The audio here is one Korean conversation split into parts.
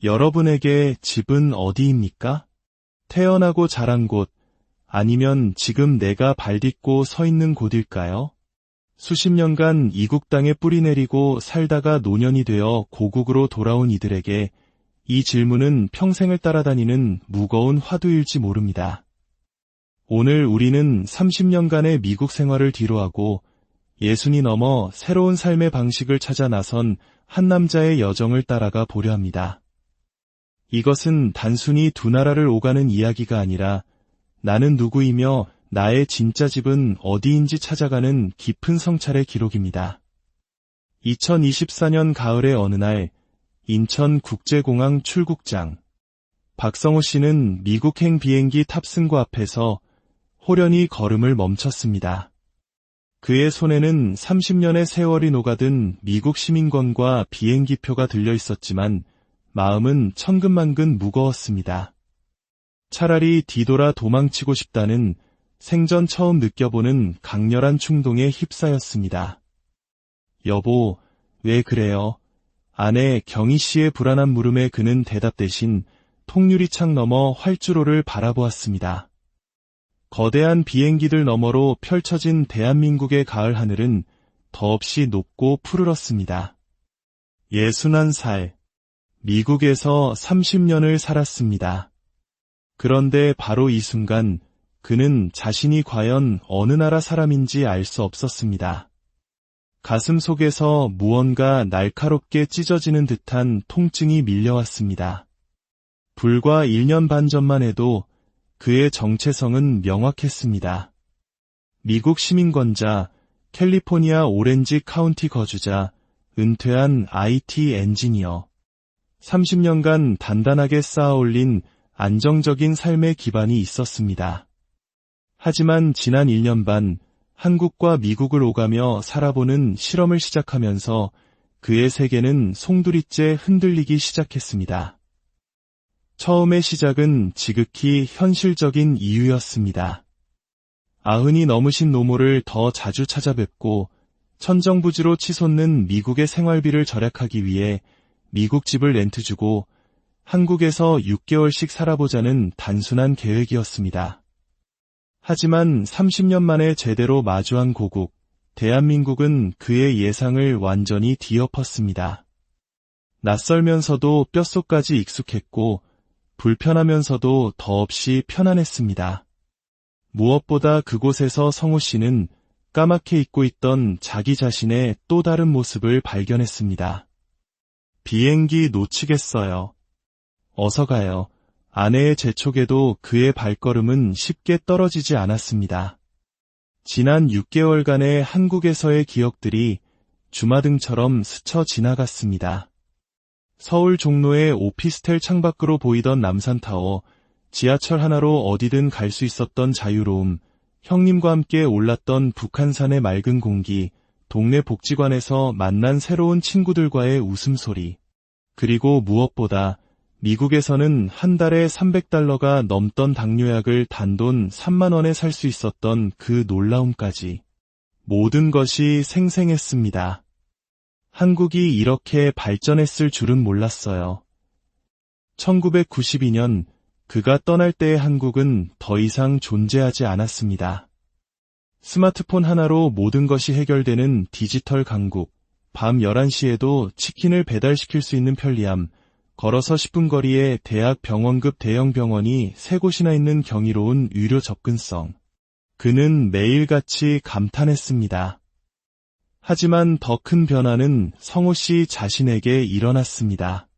여러분에게 집은 어디입니까? 태어나고 자란 곳, 아니면 지금 내가 발딛고 서 있는 곳일까요? 수십 년간 이국 땅에 뿌리 내리고 살다가 노년이 되어 고국으로 돌아온 이들에게 이 질문은 평생을 따라다니는 무거운 화두일지 모릅니다. 오늘 우리는 30년간의 미국 생활을 뒤로하고 60이 넘어 새로운 삶의 방식을 찾아 나선 한 남자의 여정을 따라가 보려 합니다. 이것은 단순히 두 나라를 오가는 이야기가 아니라 나는 누구이며 나의 진짜 집은 어디인지 찾아가는 깊은 성찰의 기록입니다. 2024년 가을의 어느 날 인천국제공항 출국장 박성호 씨는 미국행 비행기 탑승구 앞에서 호련히 걸음을 멈췄습니다. 그의 손에는 30년의 세월이 녹아든 미국 시민권과 비행기표가 들려 있었지만 마음은 천근만근 무거웠습니다. 차라리 뒤돌아 도망치고 싶다는 생전 처음 느껴보는 강렬한 충동에 휩싸였습니다. 여보, 왜 그래요? 아내 경희 씨의 불안한 물음에 그는 대답 대신 통유리창 너머 활주로를 바라보았습니다. 거대한 비행기들 너머로 펼쳐진 대한민국의 가을 하늘은 더없이 높고 푸르렀습니다. 61살. 미국에서 30년을 살았습니다. 그런데 바로 이 순간 그는 자신이 과연 어느 나라 사람인지 알 수 없었습니다. 가슴 속에서 무언가 날카롭게 찢어지는 듯한 통증이 밀려왔습니다. 불과 1년 반 전만 해도 그의 정체성은 명확했습니다. 미국 시민권자, 캘리포니아 오렌지 카운티 거주자, 은퇴한 IT 엔지니어. 30년간 단단하게 쌓아올린 안정적인 삶의 기반이 있었습니다. 하지만 지난 1년 반 한국과 미국을 오가며 살아보는 실험을 시작하면서 그의 세계는 송두리째 흔들리기 시작했습니다. 처음의 시작은 지극히 현실적인 이유였습니다. 90이 넘으신 노모를 더 자주 찾아뵙고 천정부지로 치솟는 미국의 생활비를 절약하기 위해 미국 집을 렌트 주고 한국에서 6개월씩 살아보자는 단순한 계획이었습니다. 하지만 30년 만에 제대로 마주한 고국, 대한민국은 그의 예상을 완전히 뒤엎었습니다. 낯설면서도 뼛속까지 익숙했고 불편하면서도 더없이 편안했습니다. 무엇보다 그곳에서 성호 씨는 까맣게 잊고 있던 자기 자신의 또 다른 모습을 발견했습니다. 비행기 놓치겠어요. 어서 가요. 아내의 재촉에도 그의 발걸음은 쉽게 떨어지지 않았습니다. 지난 6개월간의 한국에서의 기억들이 주마등처럼 스쳐 지나갔습니다. 서울 종로의 오피스텔 창밖으로 보이던 남산타워, 지하철 하나로 어디든 갈 수 있었던 자유로움, 형님과 함께 올랐던 북한산의 맑은 공기, 동네 복지관에서 만난 새로운 친구들과의 웃음소리, 그리고 무엇보다 미국에서는 한 달에 $300가 넘던 당뇨약을 단돈 3만 원에 살 수 있었던 그 놀라움까지 모든 것이 생생했습니다. 한국이 이렇게 발전했을 줄은 몰랐어요. 1992년 그가 떠날 때의 한국은 더 이상 존재하지 않았습니다. 스마트폰 하나로 모든 것이 해결되는 디지털 강국, 밤 11시에도 치킨을 배달시킬 수 있는 편리함, 걸어서 10분 거리에 대학 병원급 대형 병원이 3곳이나 있는 경이로운 의료 접근성. 그는 매일같이 감탄했습니다. 하지만 더 큰 변화는 성호 씨 자신에게 일어났습니다.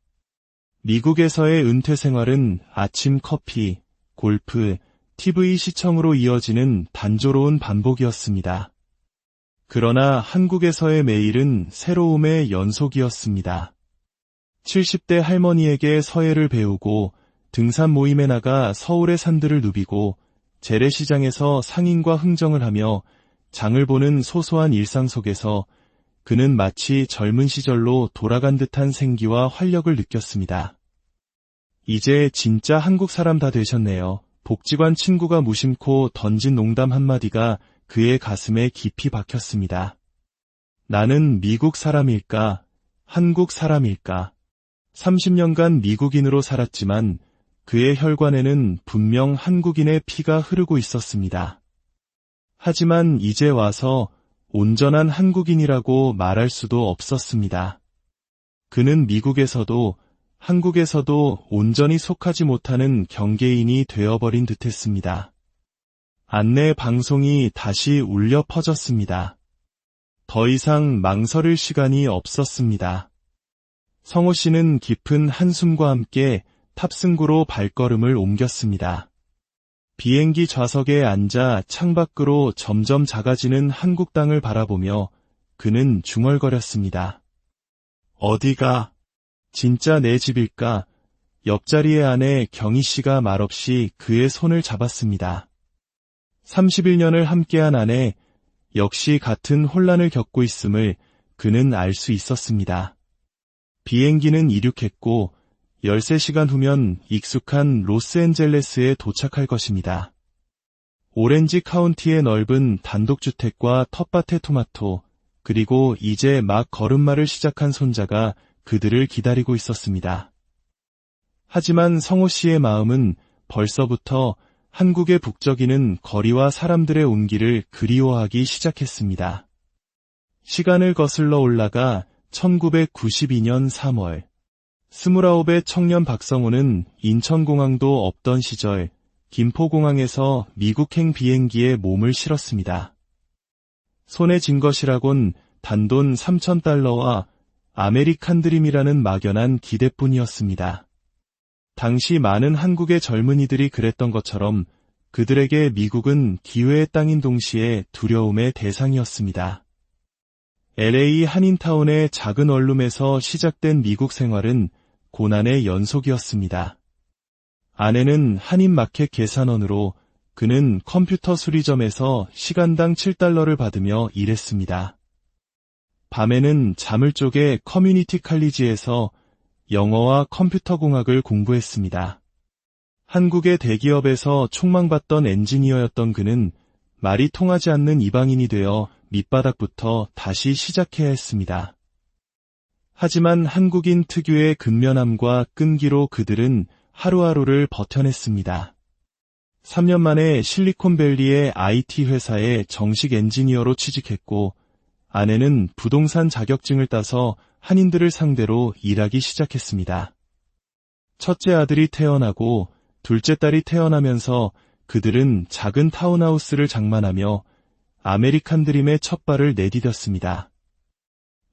미국에서의 은퇴 생활은 아침 커피, 골프, TV 시청으로 이어지는 단조로운 반복이었습니다. 그러나 한국에서의 매일은 새로움의 연속이었습니다. 70대 할머니에게 서예를 배우고 등산 모임에 나가 서울의 산들을 누비고 재래시장에서 상인과 흥정을 하며 장을 보는 소소한 일상 속에서 그는 마치 젊은 시절로 돌아간 듯한 생기와 활력을 느꼈습니다. 이제 진짜 한국 사람 다 되셨네요. 복지관 친구가 무심코 던진 농담 한마디가 그의 가슴에 깊이 박혔습니다. 나는 미국 사람일까? 한국 사람일까? 30년간 미국인으로 살았지만 그의 혈관에는 분명 한국인의 피가 흐르고 있었습니다. 하지만 이제 와서 온전한 한국인이라고 말할 수도 없었습니다. 그는 미국에서도 한국에서도 온전히 속하지 못하는 경계인이 되어버린 듯했습니다. 안내 방송이 다시 울려 퍼졌습니다. 더 이상 망설일 시간이 없었습니다. 성호 씨는 깊은 한숨과 함께 탑승구로 발걸음을 옮겼습니다. 비행기 좌석에 앉아 창밖으로 점점 작아지는 한국 땅을 바라보며 그는 중얼거렸습니다. 어디가 진짜 내 집일까? 옆자리의 아내 경희 씨가 말없이 그의 손을 잡았습니다. 31년을 함께한 아내, 역시 같은 혼란을 겪고 있음을 그는 알 수 있었습니다. 비행기는 이륙했고 13시간 후면 익숙한 로스앤젤레스에 도착할 것입니다. 오렌지 카운티의 넓은 단독주택과 텃밭의 토마토, 그리고 이제 막 걸음마를 시작한 손자가 그들을 기다리고 있었습니다. 하지만 성호 씨의 마음은 벌써부터 한국의 북적이는 거리와 사람들의 온기를 그리워하기 시작했습니다. 시간을 거슬러 올라가 1992년 3월, 29의 청년 박성호는 인천공항도 없던 시절 김포공항에서 미국행 비행기에 몸을 실었습니다. 손에 쥔 것이라곤 단돈 3,000달러와 아메리칸 드림이라는 막연한 기대뿐이었습니다. 당시 많은 한국의 젊은이들이 그랬던 것처럼 그들에게 미국은 기회의 땅인 동시에 두려움의 대상이었습니다. LA 한인타운의 작은 원룸에서 시작된 미국 생활은 고난의 연속이었습니다. 아내는 한인마켓 계산원으로, 그는 컴퓨터 수리점에서 시간당 7달러를 받으며 일했습니다. 밤에는 잠을 쪼개 커뮤니티 칼리지에서 영어와 컴퓨터 공학을 공부했습니다. 한국의 대기업에서 촉망받던 엔지니어였던 그는 말이 통하지 않는 이방인이 되어 밑바닥부터 다시 시작해야 했습니다. 하지만 한국인 특유의 근면함과 끈기로 그들은 하루하루를 버텨냈습니다. 3년 만에 실리콘밸리의 IT 회사에 정식 엔지니어로 취직했고, 아내는 부동산 자격증을 따서 한인들을 상대로 일하기 시작했습니다. 첫째 아들이 태어나고 둘째 딸이 태어나면서 그들은 작은 타운하우스를 장만하며 아메리칸 드림의 첫 발을 내디뎠습니다.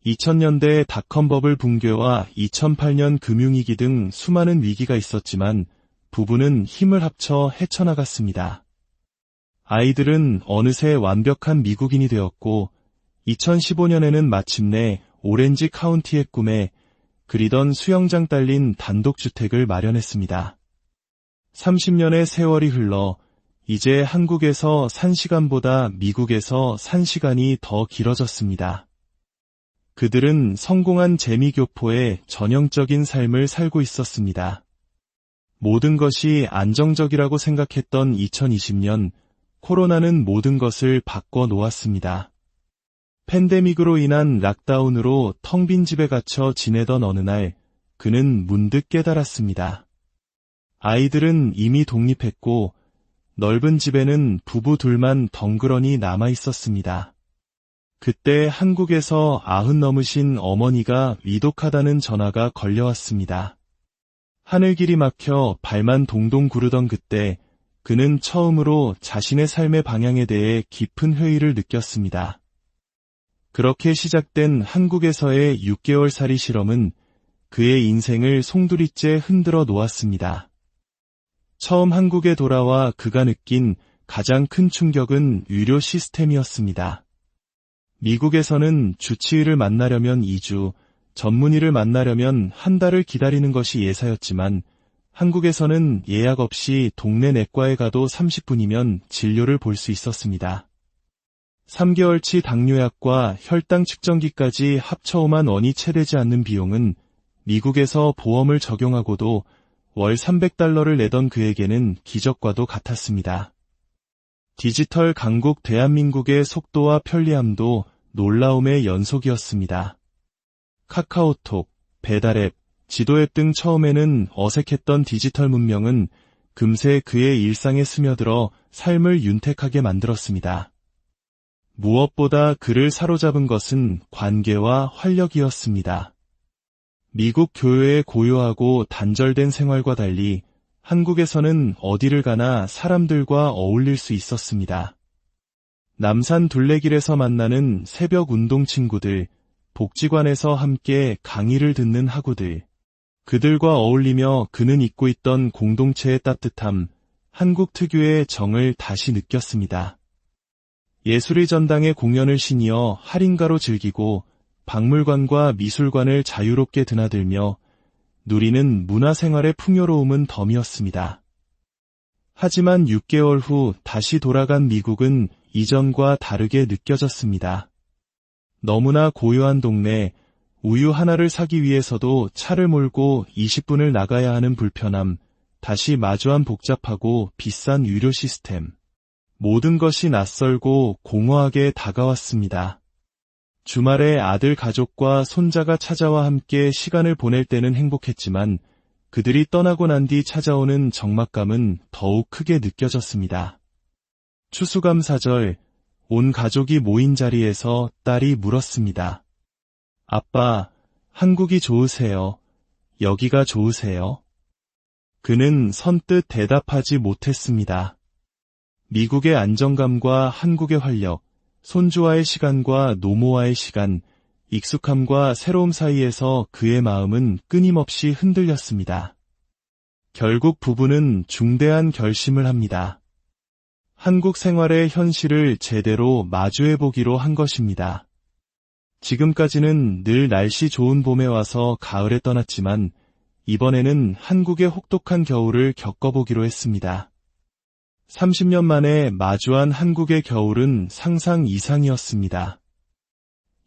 2000년대 닷컴 버블 붕괴와 2008년 금융위기 등 수많은 위기가 있었지만 부부는 힘을 합쳐 헤쳐나갔습니다. 아이들은 어느새 완벽한 미국인이 되었고 2015년에는 마침내 오렌지 카운티의 꿈에 그리던 수영장 딸린 단독주택을 마련했습니다. 30년의 세월이 흘러 이제 한국에서 산 시간보다 미국에서 산 시간이 더 길어졌습니다. 그들은 성공한 재미교포의 전형적인 삶을 살고 있었습니다. 모든 것이 안정적이라고 생각했던 2020년, 코로나는 모든 것을 바꿔 놓았습니다. 팬데믹으로 인한 락다운으로 텅 빈 집에 갇혀 지내던 어느 날, 그는 문득 깨달았습니다. 아이들은 이미 독립했고, 넓은 집에는 부부 둘만 덩그러니 남아 있었습니다. 그때 한국에서 90 넘으신 어머니가 위독하다는 전화가 걸려왔습니다. 하늘길이 막혀 발만 동동 구르던 그때 그는 처음으로 자신의 삶의 방향에 대해 깊은 회의를 느꼈습니다. 그렇게 시작된 한국에서의 6개월살이 실험은 그의 인생을 송두리째 흔들어 놓았습니다. 처음 한국에 돌아와 그가 느낀 가장 큰 충격은 의료 시스템이었습니다. 미국에서는 주치의를 만나려면 2주, 전문의를 만나려면 한 달을 기다리는 것이 예사였지만 한국에서는 예약 없이 동네 내과에 가도 30분이면 진료를 볼 수 있었습니다. 3개월치 당뇨약과 혈당 측정기까지 합쳐오만 원이 채 되지 않는 비용은 미국에서 보험을 적용하고도 월 300달러를 내던 그에게는 기적과도 같았습니다. 디지털 강국 대한민국의 속도와 편리함도 놀라움의 연속이었습니다. 카카오톡, 배달앱, 지도 앱 등 처음에는 어색했던 디지털 문명은 금세 그의 일상에 스며들어 삶을 윤택하게 만들었습니다. 무엇보다 그를 사로잡은 것은 관계와 활력이었습니다. 미국 교회의 고요하고 단절된 생활과 달리 한국에서는 어디를 가나 사람들과 어울릴 수 있었습니다. 남산 둘레길에서 만나는 새벽 운동 친구들, 복지관에서 함께 강의를 듣는 학우들, 그들과 어울리며 그는 잊고 있던 공동체의 따뜻함, 한국 특유의 정을 다시 느꼈습니다. 예술의 전당의 공연을 신이어 할인가로 즐기고 박물관과 미술관을 자유롭게 드나들며 누리는 문화생활의 풍요로움은 덤이었습니다. 하지만 6개월 후 다시 돌아간 미국은 이전과 다르게 느껴졌습니다. 너무나 고요한 동네, 우유 하나를 사기 위해서도 차를 몰고 20분을 나가야 하는 불편함, 다시 마주한 복잡하고 비싼 유료 시스템. 모든 것이 낯설고 공허하게 다가왔습니다. 주말에 아들 가족과 손자가 찾아와 함께 시간을 보낼 때는 행복했지만 그들이 떠나고 난 뒤 찾아오는 적막감은 더욱 크게 느껴졌습니다. 추수감사절, 온 가족이 모인 자리에서 딸이 물었습니다. 아빠, 한국이 좋으세요? 여기가 좋으세요? 그는 선뜻 대답하지 못했습니다. 미국의 안정감과 한국의 활력, 손주와의 시간과 노모와의 시간, 익숙함과 새로움 사이에서 그의 마음은 끊임없이 흔들렸습니다. 결국 부부는 중대한 결심을 합니다. 한국 생활의 현실을 제대로 마주해보기로 한 것입니다. 지금까지는 늘 날씨 좋은 봄에 와서 가을에 떠났지만 이번에는 한국의 혹독한 겨울을 겪어보기로 했습니다. 30년 만에 마주한 한국의 겨울은 상상 이상이었습니다.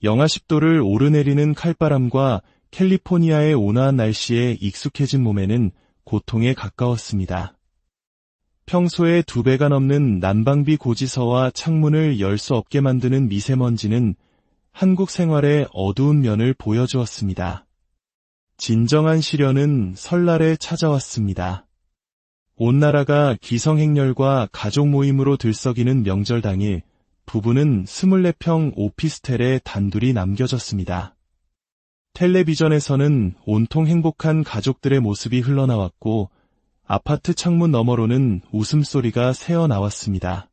영하 10도를 오르내리는 칼바람과 캘리포니아의 온화한 날씨에 익숙해진 몸에는 고통에 가까웠습니다. 평소에 2배가 넘는 난방비 고지서와 창문을 열 수 없게 만드는 미세먼지는 한국 생활의 어두운 면을 보여주었습니다. 진정한 시련은 설날에 찾아왔습니다. 온 나라가 기성행렬과 가족 모임으로 들썩이는 명절 당일, 부부는 24평 오피스텔에 단둘이 남겨졌습니다. 텔레비전에서는 온통 행복한 가족들의 모습이 흘러나왔고 아파트 창문 너머로는 웃음소리가 새어나왔습니다.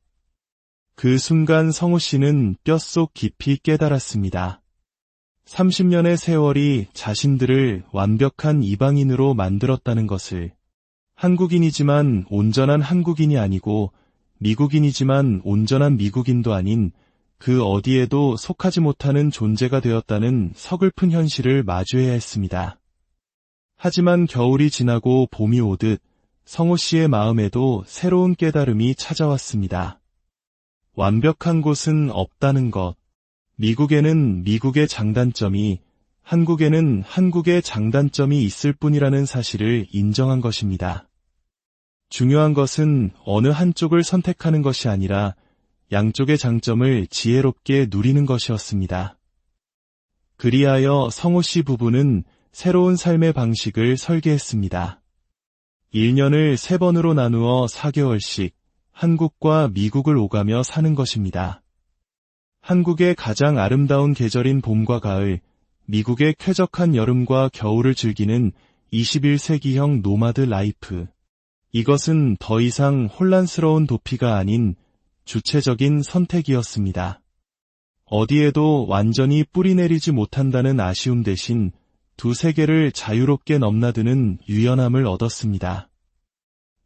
그 순간 성우 씨는 뼛속 깊이 깨달았습니다. 30년의 세월이 자신들을 완벽한 이방인으로 만들었다는 것을. 한국인이지만 온전한 한국인이 아니고 미국인이지만 온전한 미국인도 아닌 그 어디에도 속하지 못하는 존재가 되었다는 서글픈 현실을 마주해야 했습니다. 하지만 겨울이 지나고 봄이 오듯 성호 씨의 마음에도 새로운 깨달음이 찾아왔습니다. 완벽한 곳은 없다는 것. 미국에는 미국의 장단점이, 한국에는 한국의 장단점이 있을 뿐이라는 사실을 인정한 것입니다. 중요한 것은 어느 한쪽을 선택하는 것이 아니라 양쪽의 장점을 지혜롭게 누리는 것이었습니다. 그리하여 성호 씨 부부는 새로운 삶의 방식을 설계했습니다. 1년을 3번으로 나누어 4개월씩 한국과 미국을 오가며 사는 것입니다. 한국의 가장 아름다운 계절인 봄과 가을, 미국의 쾌적한 여름과 겨울을 즐기는 21세기형 노마드 라이프. 이것은 더 이상 혼란스러운 도피가 아닌 주체적인 선택이었습니다. 어디에도 완전히 뿌리내리지 못한다는 아쉬움 대신 두 세계를 자유롭게 넘나드는 유연함을 얻었습니다.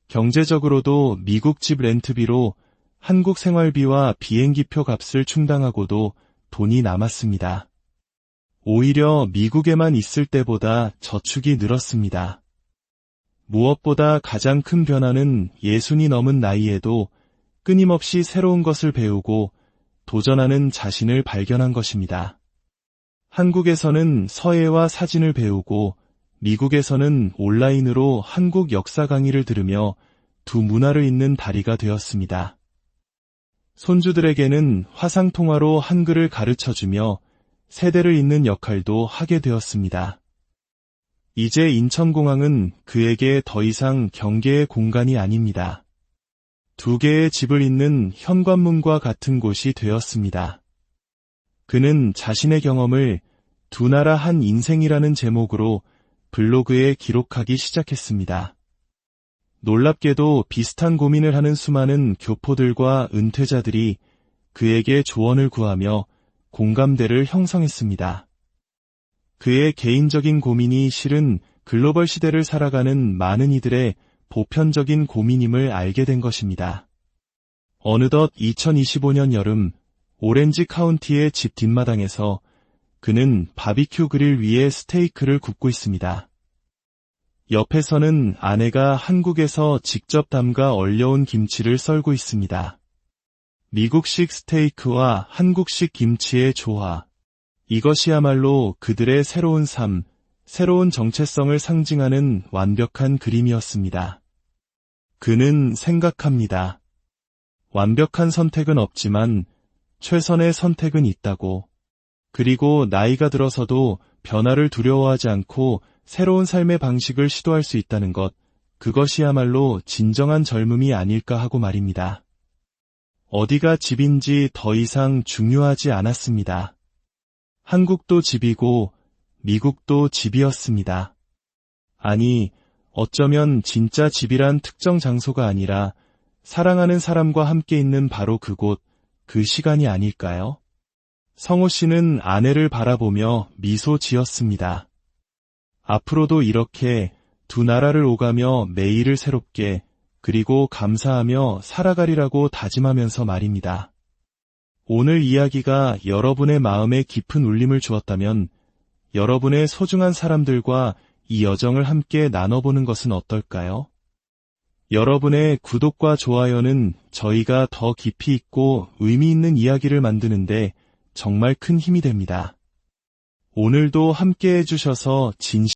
경제적으로도 미국 집 렌트비로 한국 생활비와 비행기표 값을 충당하고도 돈이 남았습니다. 오히려 미국에만 있을 때보다 저축이 늘었습니다. 무엇보다 가장 큰 변화는 60이 넘은 나이에도 끊임없이 새로운 것을 배우고 도전하는 자신을 발견한 것입니다. 한국에서는 서예와 사진을 배우고 미국에서는 온라인으로 한국 역사 강의를 들으며 두 문화를 잇는 다리가 되었습니다. 손주들에게는 화상통화로 한글을 가르쳐주며 세대를 잇는 역할도 하게 되었습니다. 이제 인천공항은 그에게 더 이상 경계의 공간이 아닙니다. 두 개의 집을 잇는 현관문과 같은 곳이 되었습니다. 그는 자신의 경험을 두 나라 한 인생이라는 제목으로 블로그에 기록하기 시작했습니다. 놀랍게도 비슷한 고민을 하는 수많은 교포들과 은퇴자들이 그에게 조언을 구하며 공감대를 형성했습니다. 그의 개인적인 고민이 실은 글로벌 시대를 살아가는 많은 이들의 보편적인 고민임을 알게 된 것입니다. 어느덧 2025년 여름, 오렌지 카운티의 집 뒷마당에서 그는 바비큐 그릴 위에 스테이크를 굽고 있습니다. 옆에서는 아내가 한국에서 직접 담가 얼려온 김치를 썰고 있습니다. 미국식 스테이크와 한국식 김치의 조화. 이것이야말로 그들의 새로운 삶, 새로운 정체성을 상징하는 완벽한 그림이었습니다. 그는 생각합니다. 완벽한 선택은 없지만 최선의 선택은 있다고. 그리고 나이가 들어서도 변화를 두려워하지 않고 새로운 삶의 방식을 시도할 수 있다는 것, 그것이야말로 진정한 젊음이 아닐까 하고 말입니다. 어디가 집인지 더 이상 중요하지 않았습니다. 한국도 집이고 미국도 집이었습니다. 아니, 어쩌면 진짜 집이란 특정 장소가 아니라 사랑하는 사람과 함께 있는 바로 그곳, 그 시간이 아닐까요? 성호 씨는 아내를 바라보며 미소 지었습니다. 앞으로도 이렇게 두 나라를 오가며 매일을 새롭게 그리고 감사하며 살아가리라고 다짐하면서 말입니다. 오늘 이야기가 여러분의 마음에 깊은 울림을 주었다면 여러분의 소중한 사람들과 이 여정을 함께 나눠보는 것은 어떨까요? 여러분의 구독과 좋아요는 저희가 더 깊이 있고 의미 있는 이야기를 만드는데 정말 큰 힘이 됩니다. 오늘도 함께 해주셔서 진심으로